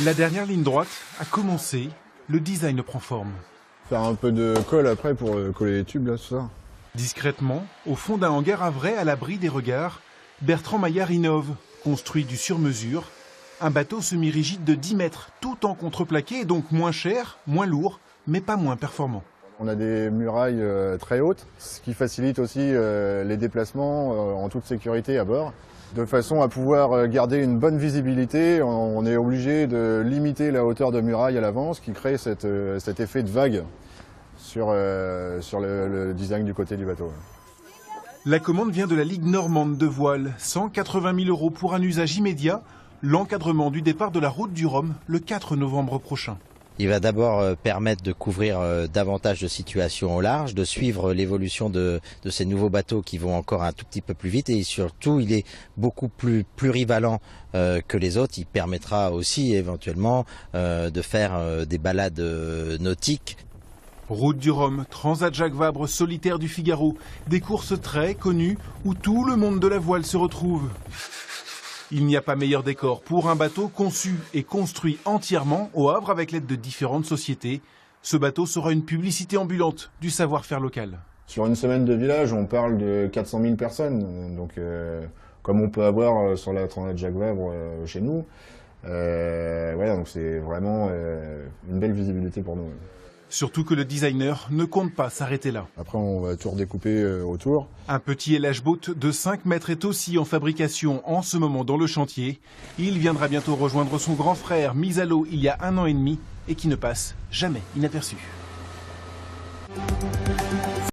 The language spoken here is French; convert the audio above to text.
La dernière ligne droite a commencé, le design prend forme. Faire un peu de colle après pour coller les tubes, là, tout ça. Discrètement, au fond d'un hangar à vrai, à l'abri des regards, Bertrand Maillard innove, construit du sur-mesure, un bateau semi-rigide de 10 mètres, tout en contreplaqué, et donc moins cher, moins lourd, mais pas moins performant. On a des murailles très hautes, ce qui facilite aussi les déplacements en toute sécurité à bord. De façon à pouvoir garder une bonne visibilité, on est obligé de limiter la hauteur de muraille à l'avant, ce qui crée cet effet de vague sur le design du côté du bateau. La commande vient de la Ligue normande de voile, 180 000 € pour un usage immédiat, l'encadrement du départ de la route du Rhum le 4 novembre prochain. Il va d'abord permettre de couvrir davantage de situations au large, de suivre l'évolution de ces nouveaux bateaux qui vont encore un tout petit peu plus vite et surtout il est beaucoup plus plurivalent que les autres. Il permettra aussi éventuellement de faire des balades nautiques. Route du Rhum, Transat Jacques Vabre, Solitaire du Figaro, des courses très connues où tout le monde de la voile se retrouve. Il n'y a pas meilleur décor pour un bateau conçu et construit entièrement au Havre avec l'aide de différentes sociétés. Ce bateau sera une publicité ambulante du savoir-faire local. Sur une semaine de village, on parle de 400 000 personnes, donc comme on peut avoir sur la Transat Jacques Vabre chez nous. Ouais, donc c'est vraiment une belle visibilité pour nous. Surtout que le designer ne compte pas s'arrêter là. Après, on va tout redécouper autour. Un petit élage boat de 5 mètres est aussi en fabrication en ce moment dans le chantier. Il viendra bientôt rejoindre son grand frère, mis à l'eau il y a 1 an et demi, et qui ne passe jamais inaperçu.